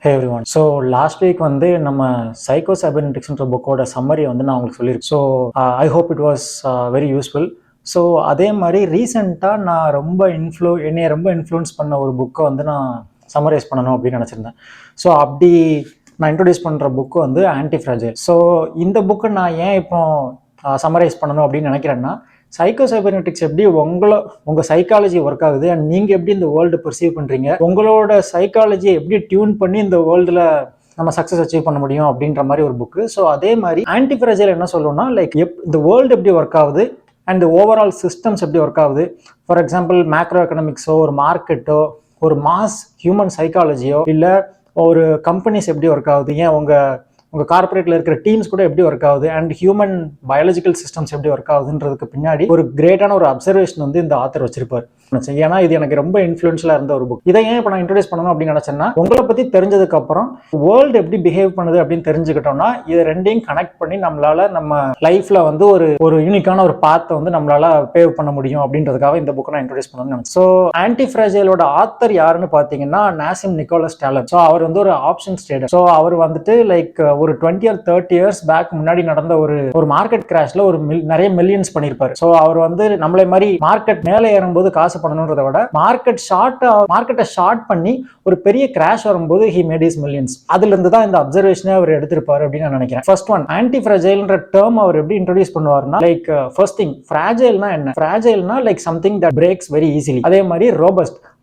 Hey everyone. So last week வந்து நம்ம psycho சைபர்நெட்டிக்ஸ்ன்ற புக்கோட சம்மரி வந்து நான் உங்களுக்கு சொல்லியிருக்கேன். So I hope it was very useful. So அதே மாதிரி ரீசெண்டாக நான் என்னைய ரொம்ப இன்ஃப்ளூயன்ஸ் பண்ண ஒரு புக்கை வந்து நான் சம்மரைஸ் பண்ணணும் அப்படின்னு நினச்சிருந்தேன். ஸோ அப்படி நான் இன்ட்ரடியூஸ் பண்ணுற புக்கு வந்து ஆன்டி ஃப்ராஜைல். ஸோ இந்த புக்கை நான் ஏன் இப்போ சம்மரைஸ் பண்ணணும் அப்படின்னு நினைக்கிறேன்னா, சைக்கோ சைபர்நெட்டிக்ஸ் எப்படி உங்கள் சைக்காலஜி ஒர்க் ஆகுது அண்ட் நீங்கள் எப்படி இந்த வேர்ல்டு பெர்சீவ் பண்ணுறீங்க, உங்களோட சைக்காலஜியை எப்படி டியூன் பண்ணி இந்த வேர்ல்டில் நம்ம சக்ஸஸ் அச்சீவ் பண்ண முடியும் அப்படின்ற மாதிரி ஒரு புக்கு. ஸோ அதே மாதிரி ஆன்டி ஃப்ராஜைல் என்ன சொல்லணும்னா, லைக் இந்த வேர்ல்டு எப்படி ஒர்க் ஆகுது அண்ட் ஓவரால் சிஸ்டம்ஸ் எப்படி ஒர்க் ஆகுது. ஃபார் எக்ஸாம்பிள் மேக்ரோ எக்கனாமிக்ஸோ, ஒரு மார்க்கெட்டோ, ஒரு மாஸ் ஹியூமன் சைக்காலஜியோ, இல்லை ஒரு கம்பெனிஸ் எப்படி ஒர்க் ஆகுது, ஏன் உங்கள் கார்பரேட்டில் இருக்கிற டீம்ஸ் கூட எப்படி ஒர்க் ஆகுது அண்ட் ஹியூமன் பயாலஜிக்கல் சிஸ்டம்ஸ் எப்படி ஒர்க் ஆகுதுன்றதுக்கு பின்னாடி ஒரு கிரேட்டான ஒரு அப்சர்வேஷன் வந்து இந்த ஆத்தர் வச்சிருப்பார். ஏன்னா இது எனக்கு ரொம்ப இன்ஃப்ளூயன்ஷியலாக இருந்த ஒரு புக். இதை ஏன் இப்போ நான் இன்ட்ரோடியூஸ் பண்ணணும் அப்படின்னு நினச்சேன்னா, உங்களை பற்றி தெரிஞ்சதுக்கு அப்புறம் வேர்ல்டு எப்படி பிஹேவ் பண்ணுது அப்படின்னு தெரிஞ்சுக்கிட்டோம்னா, இது ரெண்டையும் கனெக்ட் பண்ணி நம்மளால நம்ம லைஃப்ல வந்து ஒரு யூனிக்கான ஒரு பாத்தை வந்து நம்மளால பேவ் பண்ண முடியும் அப்படின்றதுக்காக இந்த புக்கை நான் இன்ட்ரோடியூஸ் பண்ணணும்னு நினைச்சேன். ஸோ ஆன்டி ஃப்ராஜைலோட ஆத்தர் யாருன்னு பார்த்தீங்கன்னா நாசிம் நிக்கோலஸ் டாலர். ஸோ அவர் வந்து ஒரு ஆப்ஷன்ஸ் ட்ரேடர். ஸோ அவர் வந்துட்டு லைக் ஒரு 20 or 30 years பேக் முன்னாடி நடந்த ஒரு மார்க்கெட் கிராஷ்ல நிறைய மில்லியன்ஸ் பண்ணிருப்பாரு. ஸோ அவர் வந்து நம்மளே மாதிரி மார்க்கெட் மேலே ஏறும்போது காசு பண்ணணும்ன்றத விட மார்க்கெட்டை ஷார்ட் பண்ணி ஒரு பெரிய கிராஷ் வரும்போது ஹி மேட் இஸ் மில்லியன்ஸ். அதுல இருந்து தான் இந்த அப்சர்வேஷனே அவர் எடுத்திருப்பாரு அப்படின்னு நான் நினைக்கிறேன். ஃபர்ஸ்ட் ஒன், ஆன்டி ஃப்ராஜைல்ன்ற டேர்ம் அவர் எப்படி இன்ட்ரோடியூஸ் பண்ணுவாருன்னா, லைக் ஃபர்ஸ்ட் திங், ஃப்ராஜைல்னா என்ன? ஃப்ராஜைல்னா like something that breaks very easily. அதே மாதிரி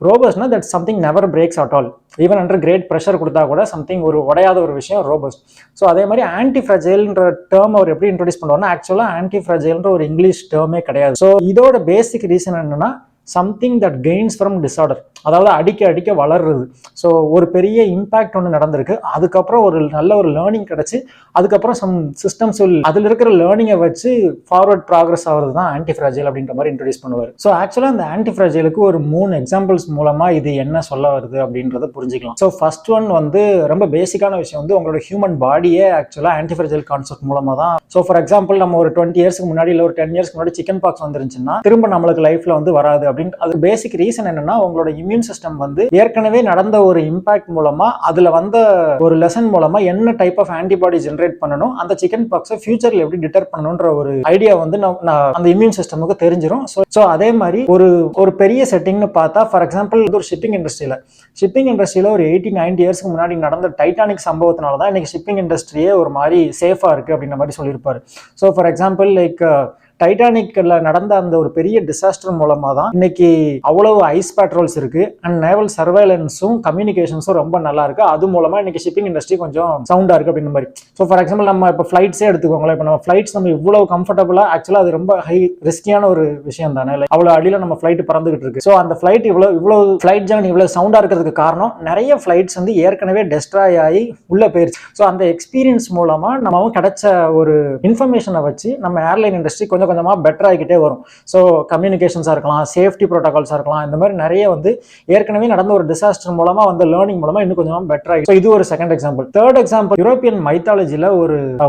ரோபஸ்ட்னா that something never breaks at all. Even under great pressure கொடுத்தா கூட சம்திங் ஒரு உடையாத ஒரு விஷயம் ரோபஸ்ட். ஸோ அதே மாதிரி ஆன்டி ஃப்ராஜைல்ன்ற டேர்ம் அவர் எப்படி இன்ட்ரோடியூஸ் பண்ணுவாருன்னா, ஆக்சுவலா ஆன்டி ஃப்ராஜைல்ன்ற ஒரு இங்கிலீஷ் டேர்மே கிடையாது. ஸோ இதோட பேசிக் ரீசன் என்னன்னா, something that gains from disorder, அதாவது அடிக்க வளர்றது. ஸோ ஒரு பெரிய இம்பாக்ட் ஒன்று நடந்திருக்கு, அதுக்கப்புறம் ஒரு நல்ல ஒரு லேர்னிங் கிடைச்சி, அதுக்கப்புறம் சம் சிஸ்டம்ஸ் அதில் இருக்கிற லேர்னிங்கை வச்சு ஃபார்வர்ட் ப்ராக்ரஸ் ஆகிறது தான் ஆன்டி ஃப்ராஜைல் அப்படின்ற மாதிரி இன்ட்ரோடியூஸ் பண்ணுவார். ஸோ ஆக்சுவலாக இந்த ஆன்டி ஃப்ராஜைலுக்கு ஒரு 3 எக்ஸாம்பிள்ஸ் மூலமா இது என்ன சொல்ல வருது அப்படின்றத புரிஞ்சுக்கலாம். ஸோ ஃபர்ஸ்ட் ஒன் வந்து ரொம்ப பேசிக்கான விஷயம் வந்து உங்களோட ஹியூமன் பாடியே ஆக்சுவலாக ஆன்டி ஃப்ராஜைல் கான்செப்ட் மூலமா தான். ஸோ ஃபார் எக்ஸாம்பிள் நம்ம ஒரு 20 இயர்ஸ்க்கு முன்னாடி இல்லை ஒரு 10 இயர்ஸ்க்கு முன்னாடி சிக்கன் பாக்ஸ் வந்துருந்துச்சுன்னா திரும்ப நம்மளுக்கு லைஃப்ல வந்து வராது அப்படின்னு. அது பேசிக் ரீசன் என்னன்னா, உங்களோட இம்யூன் சிஸ்டம் வந்து ஏற்கனவே நடந்த ஒரு இம்பாக்ட் மூலமா அதுல வந்த ஒரு லெசன் மூலமா என்ன டைப் ஆஃப் ஆன்டிபாடி ஜெனரேட் பண்ணணும், அந்த சிக்கன் பாக்ஸை ஃபியூச்சர்ல எப்படி டிடெக்ட் பண்ணணும்ன்ற ஒரு ஐடியா வந்து அந்த இம்யூன் சிஸ்டமுக்கு தெரிஞ்சிடும். ஸோ அதே மாதிரி ஒரு பெரிய செட்டிங்னு பார்த்தா, ஃபார் எக்ஸாம்பிள் ஒரு ஷிப்பிங் இண்டஸ்ட்ரியில ஒரு 80-90 இயர்ஸ்க்கு முன்னாடி நடந்த டைட்டானிக் சம்பவத்தினால தான் இன்னைக்கு ஷிப்பிங் இண்டஸ்ட்ரியே ஒரு மாதிரி சேஃபா இருக்கு அப்படின்ற மாதிரி சொல்லியிருப்பாரு. ஸோ ஃபார் எக்ஸாம்பிள் லைக் டைட்டானிக்ல நடந்த அந்த ஒரு பெரிய டிசாஸ்டர் மூலமா தான் இன்னைக்கு அவ்வளவு ஐஸ் பேட்ரோல்ஸ் இருக்கு அண்ட் நேவல் சர்வேலன்ஸும் கம்யூனிகேஷன்ஸும் ரொம்ப நல்லா இருக்கு. அது மூலமா இன்னைக்கு ஷிப்பிங் இண்டஸ்ட்ரி கொஞ்சம் சவுண்டா இருக்கு அப்படின்ற மாதிரி. ஸோ ஃபார் எக்ஸாம்பிள் நம்ம இப்போ ஃபிளைட்ஸே எடுத்துக்கோங்களேன். இப்போ நம்ம ஃபிளைட்ஸ் நம்ம இவ்வளவு கம்ஃபர்டபுளா, ஆக்சுவலா அது ரொம்ப ரிஸ்கியான ஒரு விஷயம் தானே. அவ்வளவு அடியில நம்ம ஃபிளைட் பறந்துகிட்டு இருக்கு. ஸோ அந்த ஃபிளைட் இவ்வளவு ஃபிளைட் ஜர்னி இவ்வளவு சவுண்டா இருக்கிறதுக்கு காரணம் நிறைய ஃபிளைட்ஸ் வந்து ஏற்கனவே டெஸ்ட்ராய் ஆகி உள்ள போயிருச்சு. ஸோ அந்த எக்ஸ்பீரியன்ஸ் மூலமா நம்ம கிடைச்ச ஒரு இன்ஃபர்மேஷனை வச்சு நம்ம ஏர்லைன் இண்டஸ்ட்ரி கொஞ்சம் கொஞ்சமா பெட்டர் ஆகிக்கிட்டே வரும். ஸோ கம்யூனிகேஷன்ஸா இருக்கலாம், சேஃப்டி ப்ரோட்டோகால்ஸா இருக்கலாம், இந்த மாதிரி நிறைய வந்து ஏற்கனவே நடந்த ஒரு டிசாஸ்டர் மூலமா வந்து லேர்னிங் மூலமா இன்னும் கொஞ்சமா பெட்டர் ஆகி. இது ஒரு second example. Third example, European மைத்தாலஜில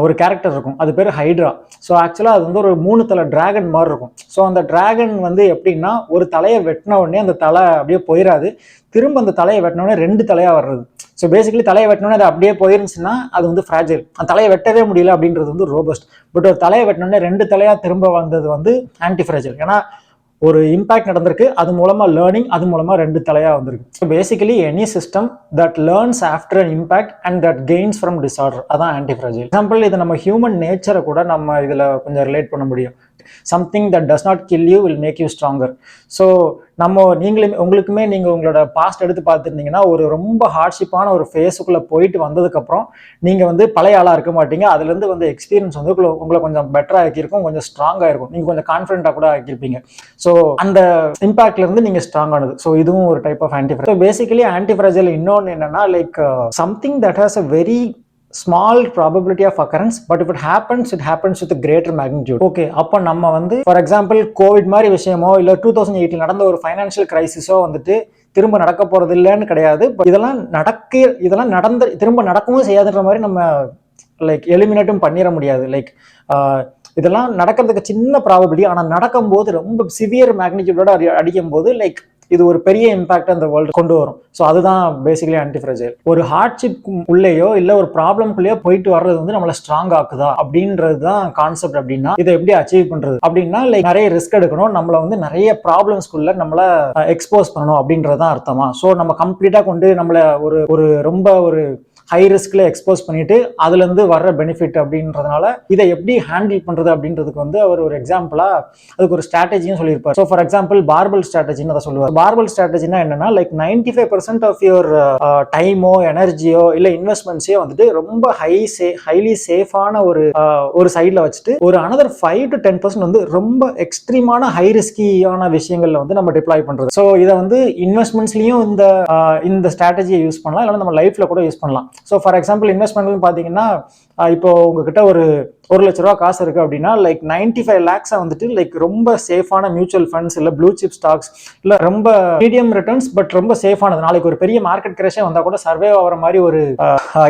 ஒரு கேரக்டர் இருக்கும், அது பேர் ஹைட்ரா. ஸோ ஆக்சுவலா அது வந்து ஒரு 3 தலை டிராகன் மாதிரி இருக்கும். ஸோ அந்த டிராகன் வந்து எப்படின்னா, ஒரு தலையை வெட்டின உடனே அந்த தலை அப்படியே போயிடாது, திரும்ப அந்த தலையை வெட்டின உடனே 2 தலையா வர்றது. ஸோ பேசிக்கலி தலையை வெட்டினோடனே அது அப்படியே போயிருந்துச்சுன்னா அது வந்து ஃப்ராஜைல். அந்த தலையை வெட்டவே முடியல அப்படின்றது வந்து ரோபஸ்ட். பட் ஒரு தலையை வெட்டினோடனே 2 தலையா திரும்ப வந்தது வந்து ஆன்டி ஃப்ராஜைல். ஏன்னா ஒரு இம்பாக்ட் நடந்திருக்கு, அது மூலமா லேர்னிங், அது மூலமா 2 தலையா வந்திருக்கு. So basically any system that learns after an impact and that gains from disorder, அதான் ஆன்டி ஃப்ராஜைல். எக்ஸாம்பிள், இது நம்ம ஹியூமன் நேச்சரை கூட நம்ம இதுல கொஞ்சம் ரிலேட் பண்ண முடியும். Something that does not kill you will make you stronger. So உங்களுக்குமே நீங்க உங்களோட பாஸ்ட் எடுத்து பார்த்துருந்தீங்கன்னா, ஒரு ரொம்ப ஹார்ட்ஷிப்பான ஒரு ஃபேஸுக்குள்ள போயிட்டு வந்ததுக்கப்புறம் நீங்க வந்து பழைய ஆளா இருக்க மாட்டீங்க. அதுல இருந்து வந்து எக்ஸ்பீரியன்ஸ் வந்து உங்களை கொஞ்சம் பெட்டரா ஆக்கியிருக்கும், கொஞ்சம் ஸ்ட்ராங்கா இருக்கும், நீங்க கொஞ்சம் கான்ஃபிடென்ட்டா கூட ஆக்கியிருப்பீங்க. ஸோ அந்த இம்பாக்ட்ல இருந்து நீங்க ஸ்ட்ராங் ஆனது. ஸோ இதுவும் ஒரு type of antifragile. Basically antifragile இன்னொன்று என்னன்னா, like something that has a very small probability of occurrence, but if it happens with a greater magnitude. Okay, அப்போ நம்ம வந்து ஃபார் எக்ஸாம்பிள் கோவிட் மாதிரி விஷயமோ இல்லை 2008 நடந்த ஒரு ஃபைனான்ஷியல் கிரைசிஸோ வந்துட்டு திரும்ப நடக்க போறது இல்லைன்னு கிடையாது. இதெல்லாம் திரும்ப நடக்கவும் செய்யாதுன்ற மாதிரி நம்ம லைக் எலிமினேட்டும் பண்ணிட முடியாது. லைக் இதெல்லாம் நடக்கிறதுக்கு சின்ன ப்ராபபிலிட்டி, ஆனால் நடக்கும்போது ரொம்ப சிவியர் மேக்னிடியூடோட அடிக்கும் போது லைக் இது ஒரு பெரிய இம்பாக்ட் அந்த வேர்ல்டு கொண்டு வரும். ஸோ அதுதான் பேசிக்கலி ஆன்டி ஃப்ரெஜைல். ஒரு ஹார்ட்ஷிப் உள்ளேயோ இல்ல ஒரு ப்ராப்ளம்குள்ளேயோ போயிட்டு வர்றது வந்து நம்மள ஸ்ட்ராங் ஆக்குதா அப்படின்றது தான் கான்செப்ட். அப்படின்னா இதை எப்படி அச்சீவ் பண்றது அப்படின்னா லைக் நிறைய ரிஸ்க் எடுக்கணும், நம்மள வந்து நிறைய ப்ராப்ளம்ஸ்குள்ள நம்மள எக்ஸ்போஸ் பண்ணணும் அப்படின்றதுதான் அர்த்தமா. ஸோ நம்ம கம்ப்ளீட்டா கொண்டு நம்மள ஒரு ஒரு ரொம்ப ஒரு ஹை ரிஸ்க்ல எக்ஸ்போஸ் பண்ணிட்டு அதுல இருந்து வர்ற பெனிஃபிட் அப்படின்றதுனால இதை எப்படி ஹேண்டில் பண்றது அப்படின்றதுக்கு வந்து அவர் ஒரு எக்ஸாம்பிளா அதுக்கு ஒரு ஸ்ட்ராட்டஜியும் சொல்லியிருப்பார். ஸோ ஃபார் எக்ஸாம்பிள் பார்பல் ஸ்ட்ராட்டஜின்னு அதை சொல்லுவார். பார்பல் ஸ்ட்ராட்டஜினா என்னன்னா லைக் 95% ஆஃப் யுவர் டைமோ எனர்ஜியோ இல்ல இன்வெஸ்ட்மெண்ட்ஸையோ வந்துட்டு ரொம்ப ஹைலி சேஃபான ஒரு சைட்ல வச்சுட்டு ஒரு அனதர் 5 to 10% வந்து ரொம்ப எக்ஸ்ட்ரீமான ஹை ரிஸ்கியான விஷயங்கள்ல வந்து நம்ம டிப்ளாய் பண்றது. ஸோ இதை வந்து இன்வெஸ்ட்மெண்ட்ஸ்லயும் இந்த ஸ்ட்ராட்டஜியை யூஸ் பண்ணலாம், இல்லைன்னா நம்ம லைஃப்ல கூட யூஸ் பண்ணலாம். ஸோ ஃபார் எக்ஸாம்பிள் இன்வெஸ்ட்மெண்ட் பார்த்தீங்கன்னா இப்போ உங்ககிட்ட ஒரு 1 லட்ச ரூபா காசு இருக்கு அப்படின்னா லைக் 95 lakhs வந்துட்டு லைக் ரொம்ப சேஃபான மியூச்சுவல் ஃபண்ட்ஸ் இல்ல ப்ளூ சிப் ஸ்டாக்ஸ் இல்ல ரொம்ப மீடியம் ரிட்டர்ன்ஸ் பட் ரொம்ப சேஃபானது, நாளைக்கு ஒரு பெரிய மார்க்கெட் கிரேஷே வந்தா கூட சர்வே ஆகிற மாதிரி ஒரு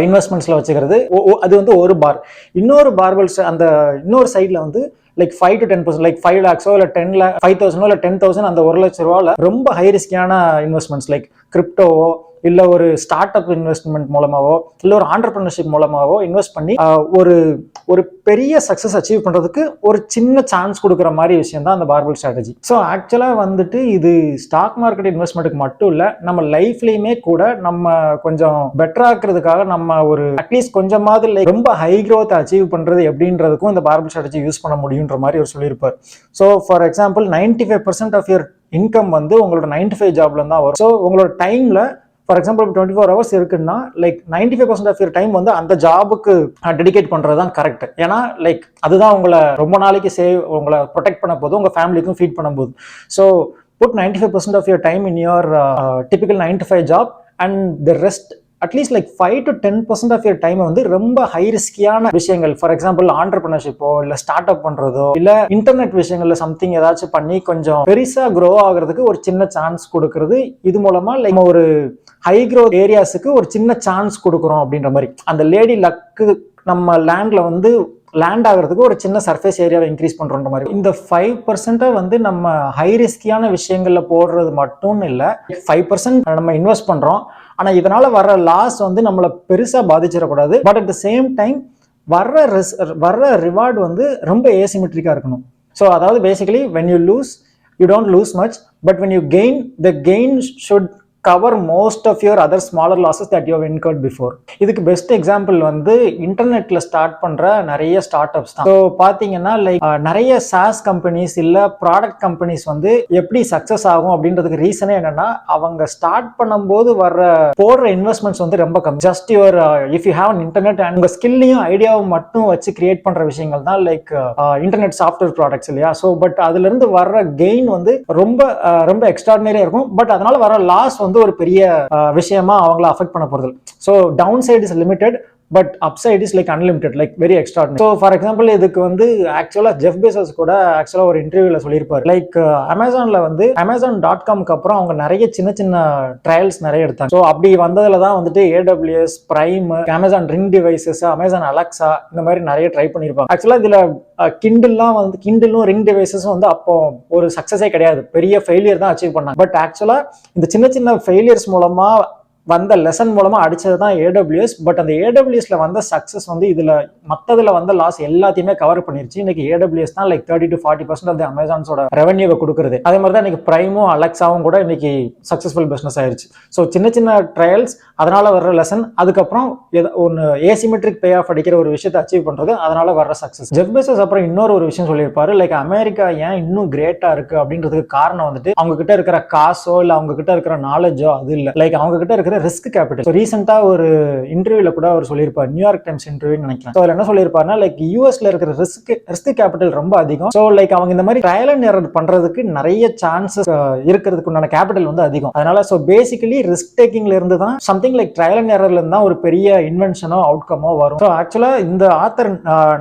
இன்வெஸ்ட்மெண்ட்ஸ்ல வச்சுக்கிறது. அது வந்து ஒரு பார். இன்னொரு பார்பல்ஸ் அந்த இன்னொரு சைட்ல வந்து லைக் 5 to 10%, லைக் 5 lakhs இல்ல 10 lakh 5,000 இல்ல 10,000 அந்த 1 லட்ச ரூபால ரொம்ப ஹை ரிஸ்கியான இன்வெஸ்ட்மெண்ட்ஸ் லைக் கிரிப்டோவோ இல்ல ஒரு ஸ்டார்ட் அப் இன்வெஸ்ட்மெண்ட் மூலமாவோ இல்ல ஒரு ஆண்டர்பிரினர்ஷிப் மூலமாவோ இன்வெஸ்ட் பண்ணி ஒரு பெரிய சக்சஸ் அச்சீவ் பண்றதுக்கு ஒரு சின்ன சான்ஸ் கொடுக்குற மாதிரி விஷயம் தான் அந்த பார்பல் ஸ்ட்ராட்டஜி. ஸோ ஆக்சுவலா வந்துட்டு இது ஸ்டாக் மார்க்கெட் இன்வெஸ்ட்மெண்ட்டுக்கு மட்டும் இல்ல, நம்ம லைஃப்லயுமே கூட நம்ம கொஞ்சம் பெட்டர் ஆக்குறதுக்காக நம்ம ஒரு அட்லீஸ்ட் கொஞ்சமாவது லைக் ரொம்ப ஹை க்ரோத் அச்சீவ் பண்றது எப்படின்றதுக்கும் இந்த பார்பல் ஸ்ட்ராட்டஜி யூஸ் பண்ண முடியுன்ற மாதிரி அவர் சொல்லியிருப்பார். So for example 95% of your income வந்து உங்களோட 9 to 5 ஜாப்ல தான் வரும். ஸோ உங்களோட டைம்ல ஃபார் எக்ஸாம்பிள் 24 hours இருக்குன்னா லைக் 95% ஆஃப் யுவர் டைம் வந்து அந்த ஜாபுக்கு டெடிகேட் பண்றது தான் கரெக்ட். ஏன்னா லைக் அதுதான் உங்களை ரொம்ப நாளைக்கு உங்களை ப்ரொடெக்ட் பண்ண போது, உங்க ஃபேமிலிக்கும் ஃபீட் பண்ண போது. So put 95% of your time in your typical 9 to 5 job and the rest at least like 5 to 10% of your time வந்து ரொம்ப ஹை ரிஸ்கியான விஷயங்கள், ஃபார் எக்ஸாம்பிள் ஆண்டர்பிரினர்ஷிப்போ இல்ல ஸ்டார்ட் அப் பண்றதோ இல்ல இன்டர்நெட் விஷயங்கள்ல சம்திங் ஏதாச்சும் பண்ணி கொஞ்சம் பெருசா க்ரோ ஆகுறதுக்கு ஒரு சின்ன சான்ஸ் கொடுக்கறது. இது மூலமா லைக் ஒரு ஹை க்ரோத் ஏரியாஸுக்கு ஒரு சின்ன சான்ஸ் கொடுக்குறோம் அப்படின்ற மாதிரி. அந்த லேடி லக்கு நம்ம லேண்ட்ல வந்து லேண்ட் ஆகிறதுக்கு ஒரு சின்ன சர்ஃபேஸ் ஏரியாவை இன்க்ரீஸ் பண்ற மாதிரி. இந்த 5% வந்து நம்ம ஹை ரிஸ்கியான விஷயங்கள்ல போடுறது மட்டும் இல்லை, 5% நம்ம இன்வெஸ்ட் பண்றோம், ஆனா இதனால வர்ற லாஸ் வந்து நம்மளை பெருசா பாதிச்சிடக்கூடாது. But at the same time வர்ற ரிவார்டு வந்து ரொம்ப ஏசிமெட்ரிக்கா இருக்கணும். ஸோ அதாவது basically when you lose you don't lose much, but when you gain the gain should cover most of your other smaller losses that you have incurred before. இதுக்கு best example வந்து இன்டர்நெட்ல start பண்ற நிறைய start ups தான். So பாத்தீங்கன்னா like நிறைய sauce companies இல்ல product companies வந்து எப்படி சக்சஸ் ஆகும் அப்படின்றதுக்கு ரீசனே என்னன்னா அவங்க ஸ்டார்ட் பண்ணும்போது போடுற இன்வெஸ்ட்மெண்ட்ஸ் வந்து ரொம்ப கம்மி. Just your if you have internet and உங்க ஸ்கில்லையும் ஐடியாவும் மட்டும் வச்சு கிரியேட் பண்ற விஷயங்கள் தான் லைக் இன்டர்நெட் சாஃப்ட்வேர் ப்ராடக்ட்ஸ் இல்லையா. ஸோ பட் அதுல இருந்து வர்ற கெயின் வந்து ரொம்ப எக்ஸ்ட்ராடினரியா இருக்கும். பட் அதனால வர லாஸ் வந்து ஒரு பெரிய விஷயமா அவங்கள அஃபெக்ட் பண்ண போறது. So downside is limited but upside is like unlimited, like very extraordinary. So for example இதுக்கு வந்து ஆக்சுவலா ஜெஃப் பெசோஸ் கூட ஆக்சுவலா ஒரு இன்டர்வியூல சொல்லியிருப்பாரு. லைக் அமேசான்ல வந்து Amazon.comக்கு அப்புறம் அவங்க நிறைய சின்ன சின்ன ட்ரையல்ஸ் நிறைய எடுத்தாங்க. ஸோ அப்படி வந்ததுல தான் வந்துட்டு AWS, prime, Amazon ring devices, Amazon Alexa இந்த மாதிரி நிறைய ட்ரை பண்ணியிருப்பாங்க. ஆக்சுவலா இதுல கிண்டிலும் ரிங் டிவைசஸும் வந்து அப்போ ஒரு சக்சஸே கிடையாது, பெரிய ஃபெயிலியர் தான் அச்சீவ் பண்ணாங்க. பட் ஆக்சுவலா இந்த சின்ன சின்ன ஃபெயிலியர்ஸ் மூலமா வந்த லெசன் மூலமா அடிச்சது தான் AWS. பட் அந்த AWSல வந்த சக்சஸ் வந்து மற்றதுல வந்த லாஸ் எல்லாத்தையுமே கவர் பண்ணிருச்சு. இன்னைக்கு AWS தான் லைக் 30 to 40% ஆஃப் அமேசான்ஸோட ரெவன்யூவை கொடுக்குறது. அதே மாதிரி தான் இன்னைக்கு பிரைமும் அலெக்சாவும் கூட இன்னைக்கு சக்சஸ்ஃபுல் பிசினஸ் ஆயிருச்சு. ஸோ சின்ன சின்ன ட்ரையல்ஸ், அதனால வர்ற லெசன், அதுக்கப்புறம் ஒன்னு ஏசிமெட்ரிக் பே ஆஃப் அடிக்கிற ஒரு விஷயத்தை அச்சீவ் பண்றது, அதனால வர்ற சக்சஸ். ஜெஃப் பெசோஸ் அப்புறம் இன்னொரு விஷயம் சொல்லியிருப்பாரு. லைக் அமெரிக்கா ஏன் இன்னும் கிரேட்டா இருக்கு அப்படின்றதுக்கு காரணம் வந்துட்டு அவங்க கிட்ட இருக்கிற காசோ இல்ல அவங்க கிட்ட இருக்கிற நாலேஜோ அது இல்ல, லைக் அவங்க கிட்ட இருக்கிற ரிஸ்க் கேபிட்டல். ரீசெண்டா ஒரு இன்டர்வியூல கூட அவர் சொல்லியிருப்பார், நியூயார்க் டைம்ஸ் இன்டர்வியூ நினைக்கிறேன். அதுல என்ன சொல்லியிருப்பாருன்னா லைக் யூஎஸ்ல இருக்கிற ரிஸ்க் கேபிட்டல் ரொம்ப அதிகம். ஸோ லைக் அவங்க இந்த மாதிரி ட்ரையல் அண்ட் எரர் பண்றதுக்கு நிறைய சான்சஸ் இருக்கிறதுக்கு உண்டான கேபிட்டல் வந்து அதிகம். அதனால ஸோ பேசிக்கலி ரிஸ்க் டேக்கிங்ல இருந்து தான் சம்திங் லைக் ட்ரையல் அண்ட் எரர்ல இருந்து தான் ஒரு பெரிய இன்வென்ஷனோ அவுட்கமோ வரும். ஸோ ஆக்சுவலா இந்த ஆத்தர்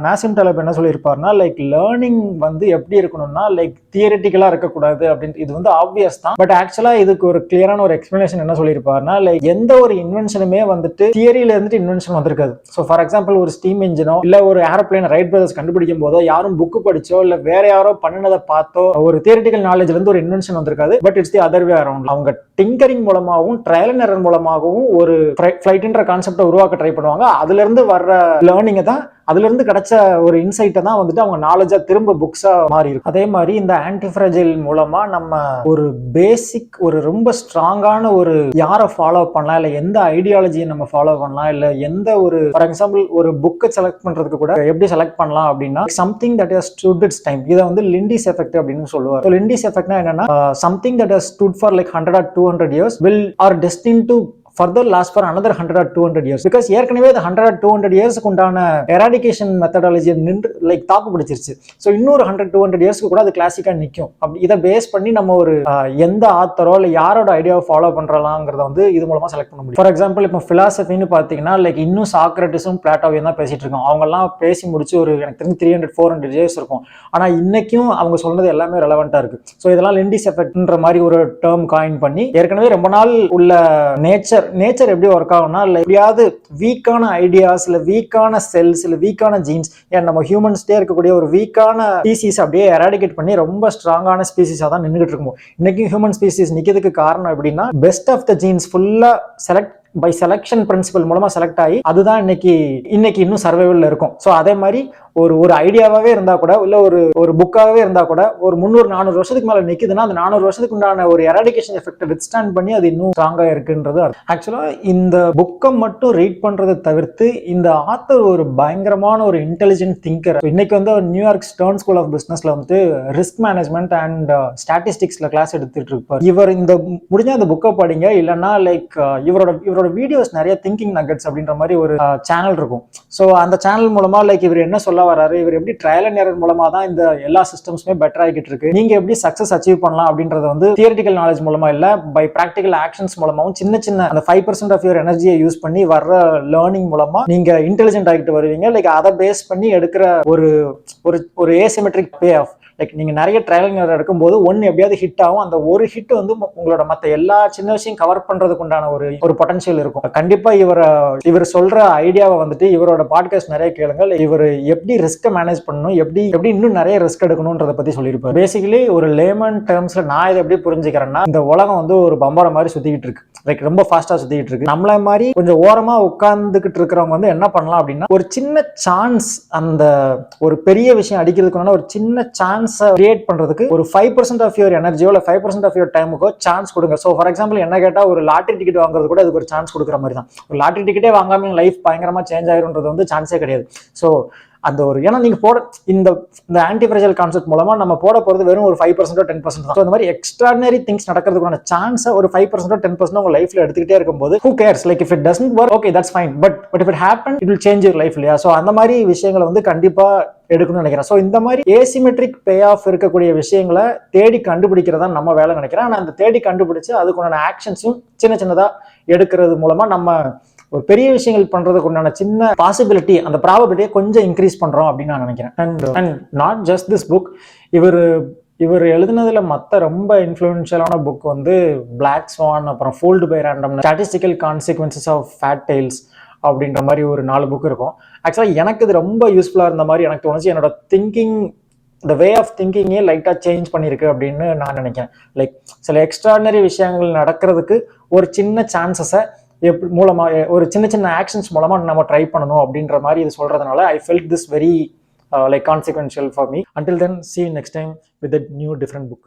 நாசிம் டலப் என்ன சொல்லியிருப்பாருன்னா லைக் லேர்னிங் வந்து எப்படி இருக்கணும்னா லைக் தியரிட்டிக்கலா இருக்கக்கூடாது அப்படின்னு. இது வந்து ஆப்வியஸ் தான், பட் ஆக்சுவலா இதுக்கு ஒரு கிளியரான ஒரு எக்ஸ்பிளனேஷன் என்ன சொல்லியிருப்பாருன்னா லைக் எந்த ஒரு இன்வென்ஷனுமே வந்துட்டு தியரியில இருந்துட்டு இன்வென்ஷன் வந்திருக்காது. ஸோ ஃபார் எக்ஸாம்பிள் ஒரு ஸ்டீம் இன்ஜினோ இல்ல ஒரு ஏரோப்ளேன் ரைட் பிரதர்ஸ் கண்டுபிடிக்கும் போதோ யாரும் புக்கு படிச்சோ இல்ல வேற யாரோ பண்ணினதை பார்த்தோ ஒரு தியரிட்டிக்கல் நாலேஜ்ல இருந்து ஒரு இன்வென்ஷன் வந்திருக்காது. But it's the other way around. அவங்க டிங்கரிங் மூலமாகவும் ட்ரையல் அண்ட் எரர் மூலமாகவும் ஒரு ஃபிளைட்ன்ற கான்செப்டை உருவாக்க ட்ரை பண்ணுவாங்க. அதுல இருந்து வர்ற லேர்னிங்கை தான், அதுல இருந்து கிடைச்ச ஒரு இன்சைட்டை தான் வந்துட்டு அவங்க நாலேஜா திரும்ப புக்ஸா மாறி இருக்கும். அதே மாதிரி இந்த ஆன்டிஃப்ராஜைல் மூலமா நம்ம ஒரு பேசிக் ஒரு ரொம்ப ஸ்ட்ராங்கான ஒரு யாரை ஃபாலோ பண்ணலாம், இல்ல எந்த ஐடியாலஜியை நம்ம ஃபாலோ பண்ணலாம், இல்ல எந்த ஒரு ஃபார் எக்ஸாம்பிள் ஒரு புக்கை செலக்ட் பண்றதுக்கு கூட எப்படி செலக்ட் பண்ணலாம் அப்படின்னா something that has stood it's time. இதை வந்து லிண்டிஸ் எஃபெக்ட் அப்படின்னு சொல்லுவாங்க. லிண்டிஸ் எஃபெக்ட்னா என்னன்னா something that has stood for like 100 or 200 years will are destined to further last for another 100 or 200 years because ஏற்கனவே the 100 or 200 yearsக்கு உண்டான எராடிகேஷன் மெத்தடாலஜி நின்று லைக் தாக்கு பிடிச்சிருச்சு. ஸோ இன்னொரு 100-200 இயர்ஸ்க்கு கூட அது கிளாசிக்கா நிற்கும். அப்படி இதை பேஸ் பண்ணி நம்ம ஒரு எந்த ஆத்தரோ இல்லை யாரோட ஐடியாவை ஃபாலோ பண்றலாங்கிறத வந்து இது மூலமா செலக்ட் பண்ண முடியும். ஃபார் எக்ஸாம்பிள் இப்போ பிலாசபின்னு பார்த்தீங்கன்னா லைக் இன்னும் சாக்ரட்டிஸும் பிளாட்டோவையும் தான் பேசிட்டு இருக்கோம். அவங்க எல்லாம் பேசி முடிச்சு ஒரு எனக்கு தெரிஞ்சு 300-400 இயர்ஸ் இருக்கும். ஆனா இன்னைக்கும் அவங்க சொன்னது எல்லாமே ரெலவெண்டா இருக்கு. ஸோ இதெல்லாம் லிண்டிஸ் எஃபெக்ட்ன்ற மாதிரி ஒரு டேர்ம் காயின் பண்ணி ஏற்கனவே ரொம்ப நாள் உள்ள நேச்சர் எப்படி ஒர்க் ஆகும்னா எப்படியாவது வீக்கான ஐடியாஸ் இல்ல வீக்கான செல்ஸ் இல்ல வீக்கான ஜீன்ஸ் நம்ம ஹியூமன்ஸ்டே இருக்கக்கூடிய ஒரு வீக்கான ஸ்பீசிஸ் அப்படியே எராடிகேட் பண்ணி ரொம்ப ஸ்ட்ராங்கான ஸ்பீசிஸா தான் நின்றுட்டு இருக்கும். இன்னைக்கு ஹியூமன் ஸ்பீசிஸ் நிக்கிறதுக்கு காரணம் எப்படின்னா பெஸ்ட் ஆஃப் த ஜீன்ஸ் ஃபுல்லா செலக்ட் பை செலக்ஷன் பிரின்சிபல் மூலமா செலக்ட் ஆகி அதுதான் இன்னைக்கு இன்னும் சர்வைவல்ல இருக்கும். ஸோ அதே மாதிரி ஒரு ஐடியாவே இருந்தா கூட இல்ல ஒரு புக்காகவே இருந்தா கூட ஒரு 300-400 வருஷத்துக்கு மேல நிக்குதுன்னா அந்த 400 வருஷத்துக்கு உண்டான ஒரு எராடிகேஷன் எஃபெக்ட் வித்ஸ்டாண்ட் பண்ணி அது இன்னும் ஸ்ட்ராங்கா இருக்குன்றது. ஆக்சுவலா இந்த புக்கை மட்டும் ரீட் பண்றதை தவிர்த்து இந்த ஆத்தர் ஒரு பயங்கரமான ஒரு இன்டெலிஜென்ட் திங்கர். இன்னைக்கு வந்து நியூயார்க் ஸ்டர்ன் ஸ்கூல் ஆஃப் பிசினஸ்ல வந்து ரிஸ்க் மேனேஜ்மெண்ட் அண்ட் ஸ்டாட்டிஸ்டிக்ஸ்ல கிளாஸ் எடுத்துட்டு இருப்பார். இவர் இந்த முடிஞ்ச அந்த புக்கை படிங்க, இல்லைன்னா லைக் இவரோட வீடியோஸ் நிறைய திங்கிங் நகட்ஸ் அப்படின்ற மாதிரி ஒரு சேனல் இருக்கும். ஸோ அந்த சேனல் மூலமா லைக் இவர் என்ன சொல்ல வராரு, இவர் எப்படி ட்ரையல் அண்ட் எரர் மூலமா தான் இந்த எல்லா சிஸ்டம்ஸுமே பெட்டர் ஆகிட்டு இருக்கு, நீங்க எப்படி சக்சஸ் அச்சீவ் பண்ணலாம் அப்படின்றத வந்து தியரிட்டிக்கல் நாலேஜ் மூலமா இல்ல பை பிராக்டிகல் ஆக்ஷன்ஸ் மூலமாவும் சின்ன அந்த 5% ஆஃப் யுவர் எனர்ஜியை யூஸ் பண்ணி வர்ற லேர்னிங் மூலமா நீங்க இன்டெலிஜென்ட் ஆகிட்டு வருவீங்க. லைக் அதை பேஸ் பண்ணி எடுக்கிற ஒரு ஏசிமெட்ரிக் பே ஆஃப் லைக் நீங்க நிறைய ட்ரையல் எரர் எடுக்கும்போது ஒன்னு எப்படியாவது ஹிட் ஆகும். அந்த ஒரு ஹிட் வந்து உங்களோட மற்ற எல்லா சின்ன விஷயம் கவர் பண்றதுக்கு உண்டான ஒரு பொட்டன்ஷியல் இருக்கும். கண்டிப்பா இவர் சொல்ற ஐடியாவை வந்துட்டு இவரோட பாட்காஸ்ட் நிறைய கேளுங்க. இவர் எப்படி ரிஸ்க் மேனேஜ் பண்ணணும், எப்படி இன்னும் நிறைய ரிஸ்க் எடுக்கணும்ன்றத பத்தி சொல்லியிருப்பாரு. பேசிக்கலி ஒரு லேமன் டேர்ம்ஸ்ல நான் இதை எப்படி புரிஞ்சுக்கிறேன்னா இந்த உலகம் வந்து ஒரு பம்பர மாதிரி சுத்திக்கிட்டு இருக்கு. லைக் ரொம்ப ஃபாஸ்டா சுத்திக்கிட்டு இருக்கு. நம்மள மாதிரி கொஞ்சம் ஓரமா உட்கார்ந்துகிட்டு இருக்கிறவங்க வந்து என்ன பண்ணலாம் அப்படின்னா ஒரு சின்ன சான்ஸ், அந்த ஒரு பெரிய விஷயம் அடிக்கிறதுக்கு ஒரு சின்ன சான்ஸ் கிரியேட் பண்றதுக்கு ஒரு 5% ஆஃப் யுவர் எனர்ஜியோ இல்ல 5% ஆஃப் யுவர் டைமுக்கோ சான்ஸ் கொடுங்க. ஸோ ஃபார் எக்ஸாம்பிள் என்ன கேட்டா ஒரு லாட்டரி டிக்கெட் வாங்குறது கூட அதுக்கு ஒரு சான்ஸ் கொடுக்குற மாதிரி தான். ஒரு லாட்டரி டிக்கெட்டே வாங்காம லைஃப் பயங்கரமா சேஞ்ச் ஆயிரும்ன்றது வந்து சான்ஸே கிடையாது. ஸோ அந்த ஒரு ஏன்னா நீங்க இந்த ஆன்டிஃப்ராஜைல் கான்செப்ட் மூலமா நம்ம போறது வெறும் ஒரு 5% 10% தான். அந்த மாதிரி எக்ஸ்ட்ராடினரி திங்ஸ் நடக்கிறதுக்கான சான்ஸ் ஒரு 5% 10% உங்க லைஃப்ல எடுத்துக்கிட்டே இருக்கும்போது who cares, like if it doesn't work okay that's fine, but if it happen it will change your life இல்லையா. ஸோ அந்த மாதிரி விஷயங்களை வந்து கண்டிப்பா எடுக்கணும்னு நினைக்கிறேன். ஸோ இந்த மாதிரி ஏசிமெட்ரிக் பே ஆஃப் இருக்கக்கூடிய விஷயங்களை தேடி கண்டுபிடிக்கிறதா நம்ம வேலை நினைக்கிறேன். ஆனால் அந்த தேடி கண்டுபிடிச்சு அதுக்குண்டான ஆக்ஷன்ஸும் சின்னதா எடுக்கிறது மூலமா நம்ம ஒரு பெரிய விஷயங்கள் பண்றதுக்கு உண்டான சின்ன பாசிபிலிட்டி, அந்த ப்ராபபிலிட்டியை கொஞ்சம் இன்க்ரீஸ் பண்றோம் அப்படின்னு நான் நினைக்கிறேன். And not just this book, இவர் எழுதுனதுல மற்ற ரொம்ப இன்ஃப்ளூயன்ஷியலான புக் வந்து பிளாக் ஸ்வான், அப்புறம் fooled by random, statistical consequences of fat tails அப்படின்ற மாதிரி ஒரு 4 புக் இருக்கும். ஆக்சுவலாக எனக்கு இது ரொம்ப யூஸ்ஃபுல்லாக இருந்த மாதிரி எனக்கு தோணுச்சு. என்னோட திங்கிங், இந்த வே ஆஃப் திங்கிங்கே லைட்டாக சேஞ்ச் பண்ணியிருக்கு அப்படின்னு நான் நினைக்கிறேன். லைக் சில எக்ஸ்ட்ராடினரி விஷயங்கள் நடக்கிறதுக்கு ஒரு சின்ன சான்சஸை மூலமா ஒரு சின்ன ஆக்ஷன்ஸ் மூலமா நம்ம ட்ரை பண்ணணும் அப்படின்ற மாதிரி இது சொல்றதுனால I felt this very like consequential for me. Until then, see you next time with a new different book.